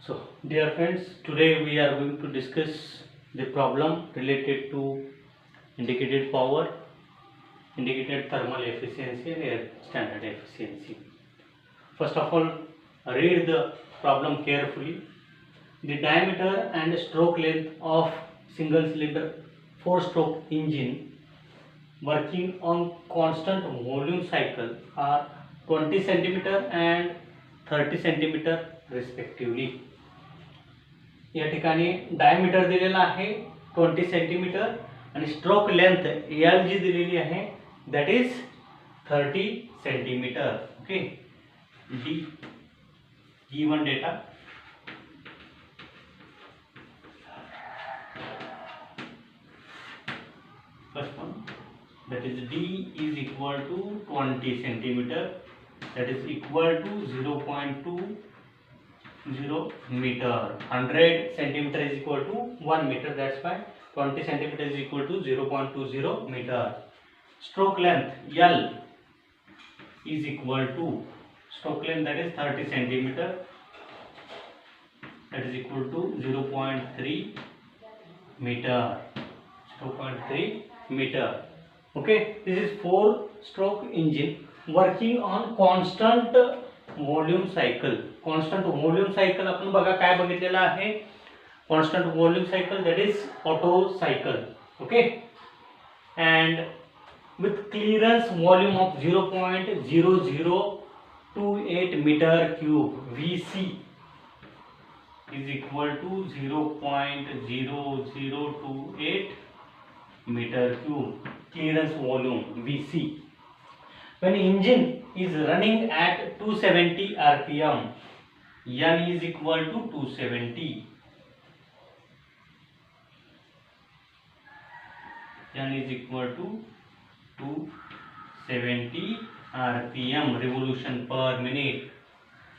So, dear friends, today we are going to discuss the problem related to indicated power, indicated thermal efficiency and air standard efficiency. First of all, read the problem carefully. The diameter and stroke length of single cylinder 4-stroke engine working on constant volume cycle are 20 centimeter and 30 centimeter respectively. या ठिकाणी diameter दिलेला आहे 20 centimetre आणि stroke length L G दिलेली आहे that is 30 centimetre. Okay, D given data. First one that is D is equal to 20 centimeter, that is equal to 0.20 meter. 100 centimeter is equal to 1 meter, that's why 20 centimeter is equal to 0.20 meter. Stroke length L is equal to stroke length, that is 30 centimeter, that is equal to 0.3 meter. 0.3 meter. Okay, this is 4-stroke engine working on constant volume cycle. Constant volume cycle आपण बघा काय बघितलेला आहे. Constant volume cycle, that is Otto cycle. Okay, and with clearance volume of 0.0028 meter cube, VC is equal to 0.0028 meter cube. Clearance volume VC. When engine is running at 270 rpm, N is equal to 270. N is equal to 270 rpm, revolution per minute.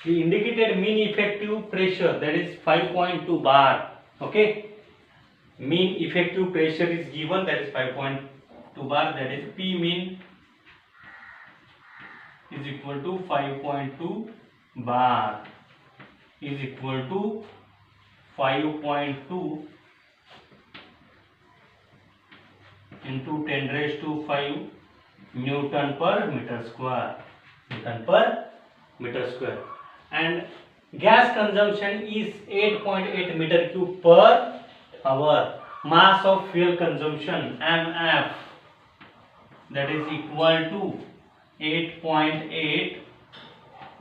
The indicated mean effective pressure, that is 5.2 bar. Okay, mean effective pressure is given, that is 5.2 bar, that is P mean is equal to 5.2 bar is equal to 5.2 into 10 raised to 5 Newton per meter square. Newton per meter square. And gas consumption is 8.8 meter cube per hour. Mass of fuel consumption MF, that is equal to 8.8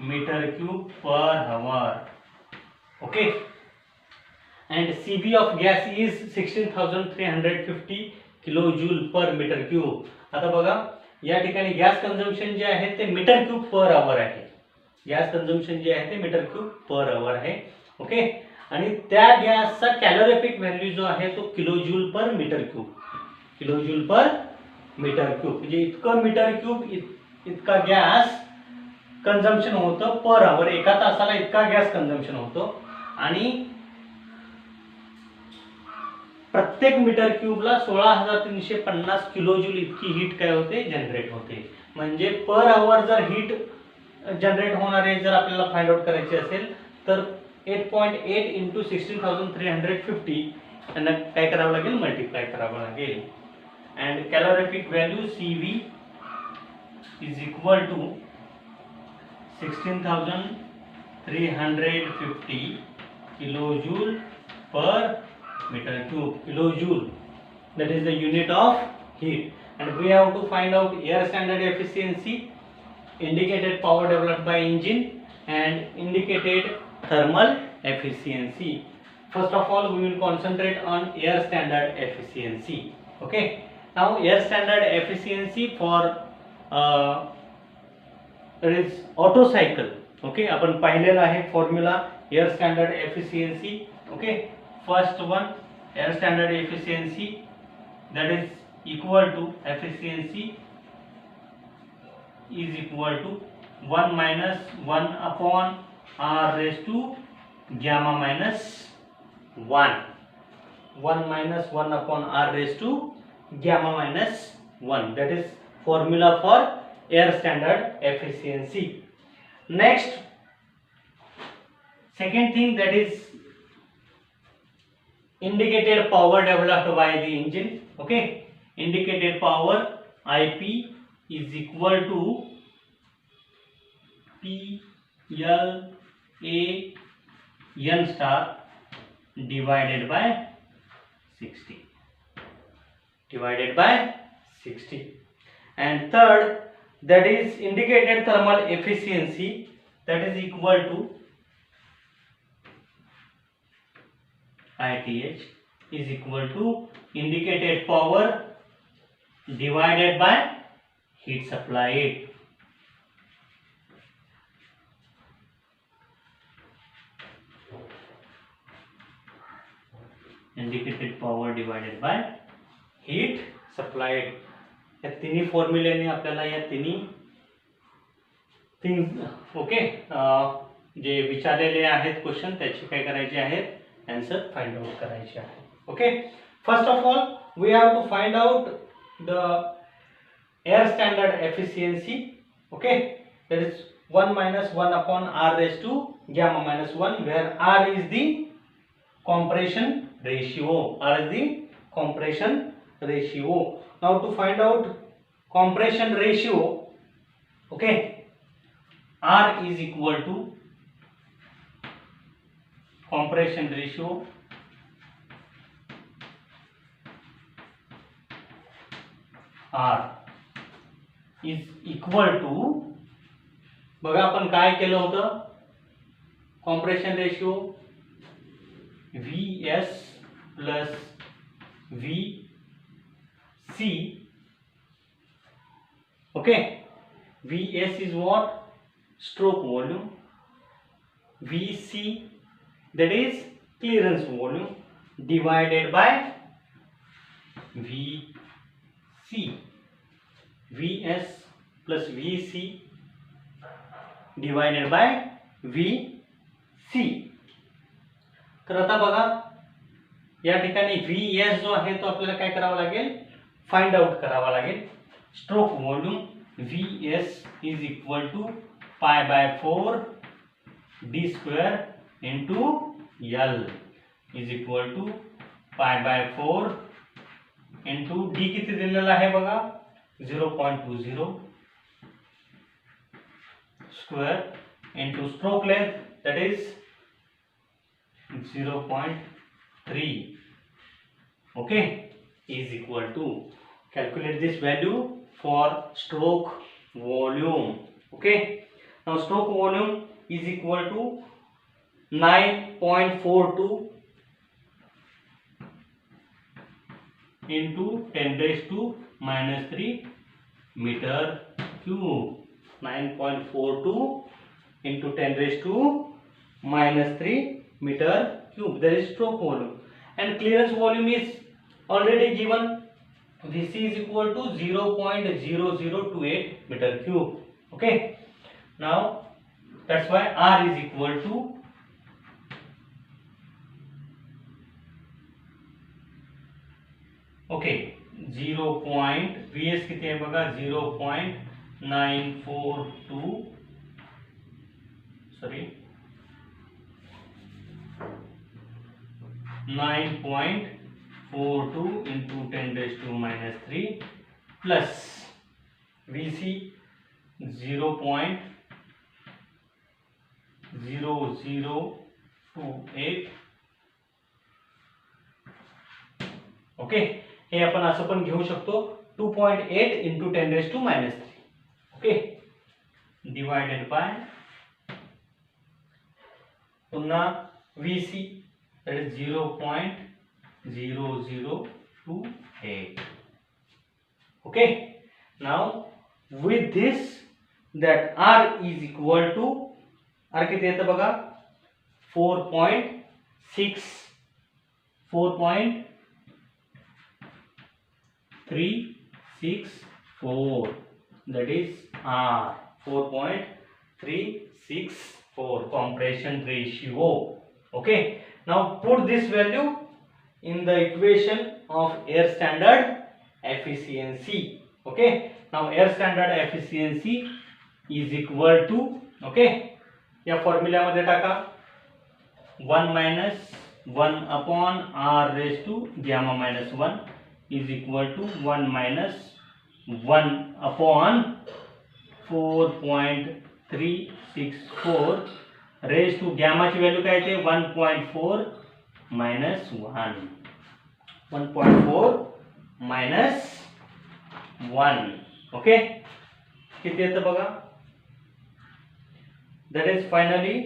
meter cube per hour. Okay, and CV of gas is 16,350 kilojoule per meter cube. आता बघा या ठिकाणी gas consumption जे आहे ते metre cube per our आहे. Gas consumption जे आहे ते metre cube per our आहे. ओके, आणि त्या गॅसचा कॅलोरिफिक व्हॅल्यू जो आहे तो किलोजूल पर मीटर क्यूब. किलोजूल पर मीटर क्यूब म्हणजे इतकं मीटर क्यूब इतका गॅस कंझम्पशन होतं पर आवर. एका तासाला इतका गॅस कंझम्पशन होतो आणि प्रत्येक मीटर क्यूबला 16,350 किलोजूल इतकी हीट काय होते, जनरेट होते. म्हणजे पर आवर जर हीट जनरेट होणारे जर आपल्याला फाइंड आउट करायचे असेल तर 8.8 into 16,350 यांना काय करावं लागेल, मल्टिप्लाय करावं लागेल. And calorific value CV is equal to 16,350 kilojoule per meter cube. Kilojoule, that is the unit of heat. And we have to find out air standard efficiency, indicated power developed by engine, and indicated thermal efficiency. First of all, we will concentrate on air standard efficiency. Okay, now air standard efficiency for that is Otto cycle. Okay, आपण पाहिलेला आहे formula air standard efficiency. Okay, first one air standard efficiency, that is equal to efficiency is equal to 1 minus 1 upon r raised to gamma minus 1. 1 minus 1 upon r raised to gamma minus 1. That is formula for air standard efficiency. Next, second thing, that is indicated power developed by the engine. Okay, indicated power IP is equal to PLAN star divided by 60. And third, that is indicated thermal efficiency, that is equal to ITH is equal to indicated power divided by heat supplied. Indicated power divided by heat supplied. या तिन्ही फॉर्म्युल्याने आपल्याला या तिन्ही things okay जे विचारलेले आहेत question त्याची काय करायचे आहेत आन्सर फाइंड आउट करायचे आहे. Okay, first of all we have to find out the air standard efficiency. Okay, that is 1 minus 1 upon r raised to gamma minus 1, where r is the compression ratio. R is the compression ratio. Now to find out compression ratio, okay, R is equal to compression ratio R is equal to, बघा आपण काय केलं होतं, compression ratio VS plus VC. Okay, VS is what? Stroke volume. VC, that is clearance volume, divided by VC. VS plus VC divided by VC. तर आता बघा या ठिकाणी VS जो आहे तो आपल्याला काय करावा लागेल, फाइंड आउट करावा लागेल. Stroke volume VS is equal to pi by 4 d square into L is equal to pi by 4 into d किती दिलेला आहे बघा 0.20 square into stroke length that is 0.3. okay, is equal to, calculate this value for stroke volume. Okay, now stroke volume is equal to 9.42 into 10 raised to minus 3 meter cube. 9.42 into 10 raised to minus 3 meter cube, that is stroke volume. And clearance volume is already given, Vc is equal to 0.0028 meter cube. Okay, now that's why R is equal to okay 0. किती आहे बघा 0.942 sorry 9.42 into 10 raised to minus 3 plus Vc 0.0028. Okay, हे आपण असं पण घेऊ शकतो 2.8 into 10 raised to minus 3. Okay, divided by पुन्हा Vc, that is 0.0028. okay, now with this that R is equal to R किती येतं बघा 4.364, that is R 4.364 compression ratio. okay, now put this value in the equation of air standard efficiency. okay, now air standard efficiency is equal to, okay, या formula मध्ये टाका 1 minus 1 upon r raised to gamma minus 1 is equal to 1 minus 1 upon 4.364 raised to gamma ची value काय येते 1.4 minus 1 1.4 minus 1 okay किती येतं बघा that is finally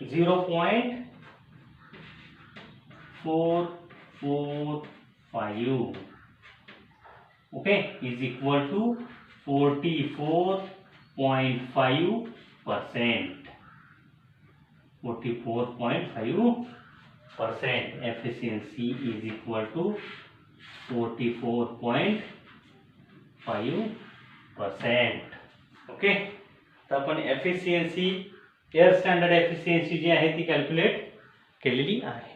0.445 okay is equal to 44.5%. 44.5% efficiency is equal to 44.5%. Okay तर आपण efficiency air standard efficiency जी आहे ती कॅल्क्युलेट केलेली आहे.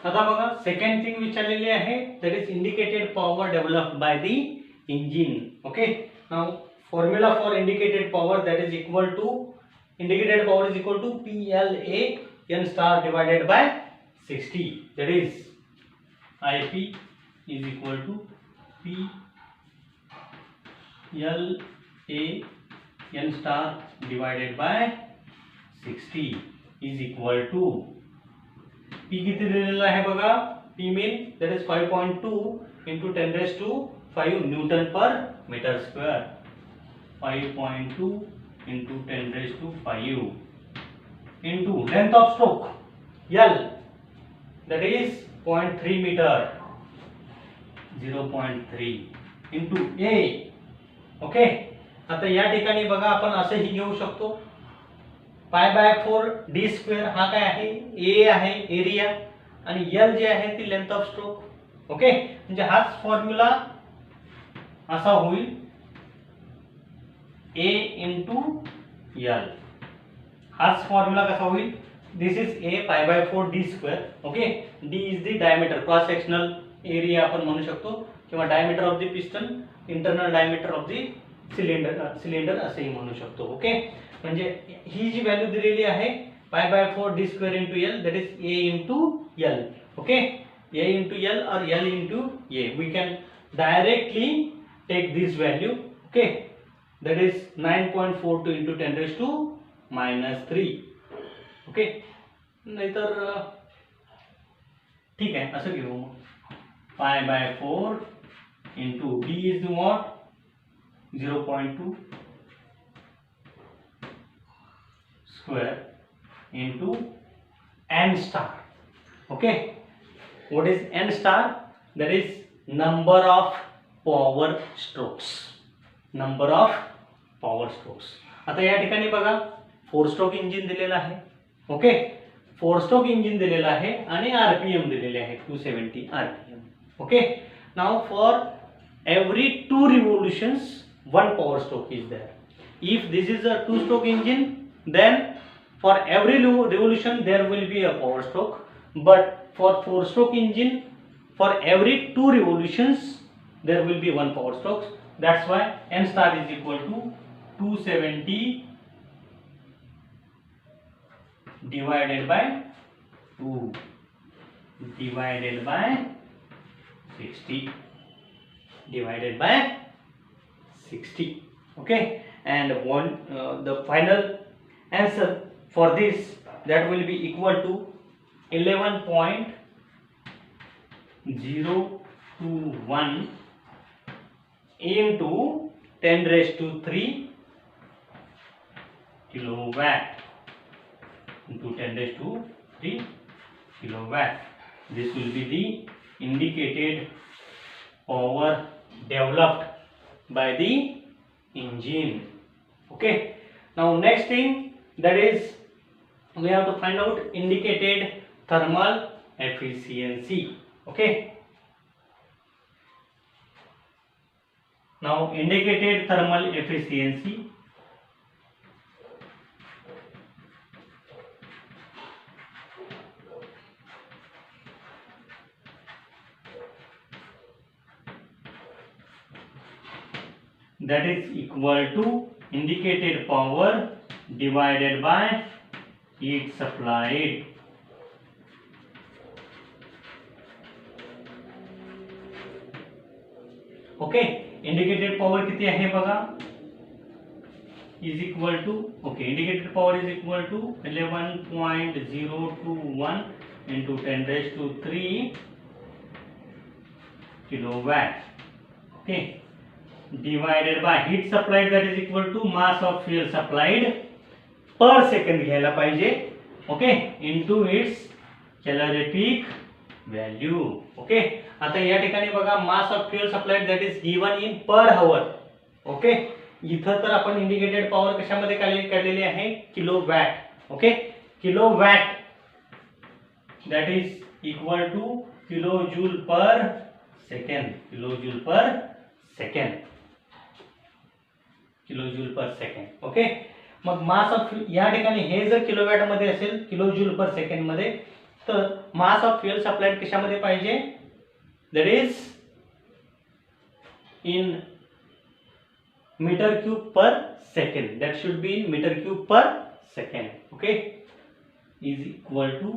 आता बघा सेकंड थिंग विचारलेली आहे that is indicated power developed by the engine. Okay now formula for indicated power that is equal to indicated power is equal to PLA n star divided by 60, that is IP is equal to PLA n star divided by 60 is equal to P किती दिलेला आहे बघा P mean that is 5.2 into 10 raised to 5 Newton per meter square. 5.2 into 10 raised to 5 into length of stroke L that is 0.3 meter 0.3 into A. Okay आता या ठिकाणी बघा आपण असेही घेऊ शकतो π/4 d स्क्वेअर हा काय आहे A आहे एरिया आणि L जे आहे ती लेंथ ऑफ स्ट्रोक. ओके म्हणजे हाच फॉर्म्युला असा होईल A into L. हाच फॉर्म्युला कसा होईल this is A π/4 d square. Okay d is the diameter cross sectional area आपण म्हणू शकतो किंवा diameter of the piston internal diameter of the cylinder असेही म्हणू शकतो. ओके म्हणजे ही जी व्हॅल्यू दिलेली आहे π/4 d square into L that is A into L. Okay A into L or L into A we can directly take this value. Okay that is 9.42 into 10 raised to -3. Okay नाहीतर ठीक आहे असं घेऊ मग π/4 into d is what 0.2 square into n star. Okay what is n star? That is number of power strokes. Number of power strokes. आता या ठिकाणी बघा 4 stroke engine दिलेलं आहे. ओके 4 स्ट्रोक इंजिन दिलेलं आहे आणि आरपीएम दिलेले आहे 270 RPM. Okay now for every 2 revolutions 1 power stroke is there. If this is a 2 stroke engine then for every revolution there will be a power stroke, but for 4 stroke engine for every 2 revolutions there will be 1 power stroke. That's why n star is equal to 270 divided by 2 divided by 60 divided by 60. Okay and the final answer for this that will be equal to 11.021 into 10 raised to 3 kilowatt into 10 raised to 3 kilowatt. This will be the indicated power developed by the engine. Okay now next thing that is we have to find out indicated thermal efficiency. Okay now indicated thermal efficiency that is equal to indicated power divided by heat supplied. Okay, indicated power किती आहे बघा, is equal to, okay, indicated power is equal to 11.021 into 10⁻³ kilowatt, okay, divided by heat supplied that is equal to mass of fuel supplied per second घ्यायला पाहिजे, okay, into its calorific value. Okay, आता या ठिकाणी बघा mass of fuel supplied that is given in पर hour. Okay, इथं तर आपण इंडिकेटेड पॉवर कशामध्ये काढलेली आहे, kilowatt. Okay, kilowatt that is equal two kilo joule पर सेकंड, किलो जूल पर सेकंड, किलो जूल पर second. Okay, mug mass of, या ठिकाणी हे जर किलोवॅट मध्ये असेल, किलो जूल पर सेकंड मध्ये, तर मास ऑफ फ्युएल सप्लाइड कशामध्ये पाहिजे, that is in meter cube per second, that should be in meter cube per second. Okay, is equal to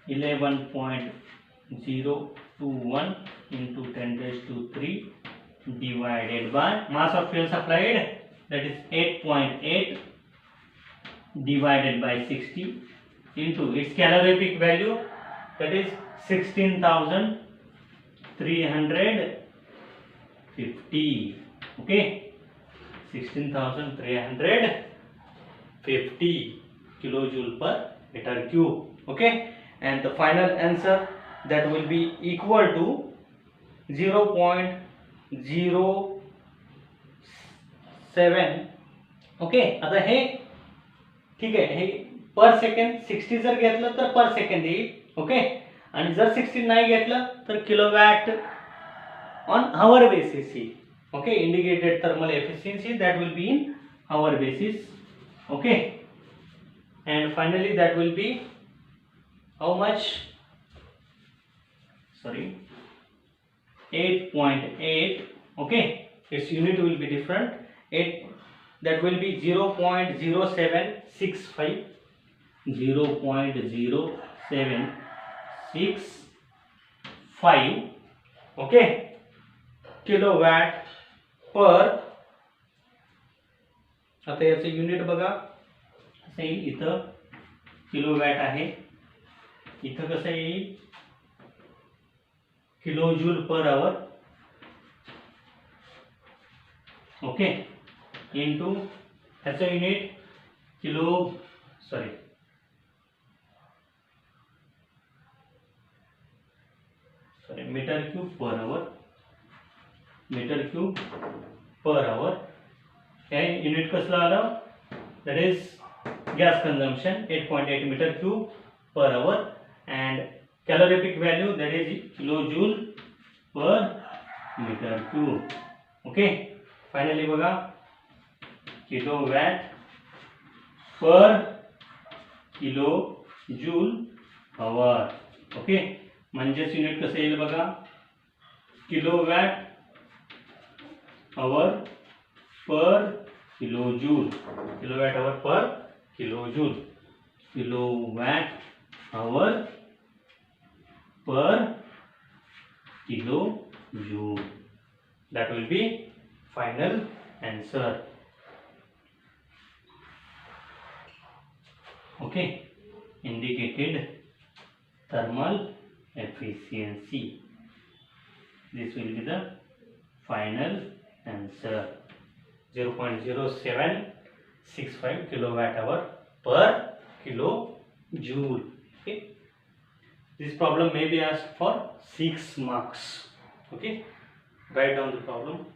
11.021 into 10⁻³ divided by mass of fuel supplied that is 8.8 divided by 60 into its calorific value that is 16,350. Okay, 16,350 kilojoule per meter cube. Okay, and the final answer that will be equal to 0.07. Okay, आता हे ठीक आहे, हे पर second 60 जर घेतलं तर पर second येईल. Okay, आणि जर 60 नाही घेतलं तर किलोवॅट ऑन आवर बेसिस येईल. Okay, indicated thermal efficiency that will be in hour basis. Okay, and finally that will be how much, sorry, 8.8. Okay, its unit will be different. 8, that will be 0.0765, 0.0765. Okay, kilowatt पर, आता याचं unit बघा कसं येईल, इथं kilowatt आहे, इथं कसं येईल kilojoule per hour. Okay, into ह्याचं unit kilo, sorry, metre cube per hour, metre cube per hour. हे युनिट कसलं आलं, that is gas consumption 8.8 metre cube per hour and calorific value that is kilo joule per metre cube. Okay, finally बघा kilowatt per kilo joule hour. Okay, म्हणजेच unit कसं येईल बघा, kilowatt hour per kilo joule, kilowatt hour per kilo joule, kilowatt hour per kilo joule. That will be final answer. Okay, indicated thermal efficiency. This will be the final answer. 0.0765 kilowatt hour per kilojoule. Okay, this problem may be asked for 6 marks. Okay, write down the problem.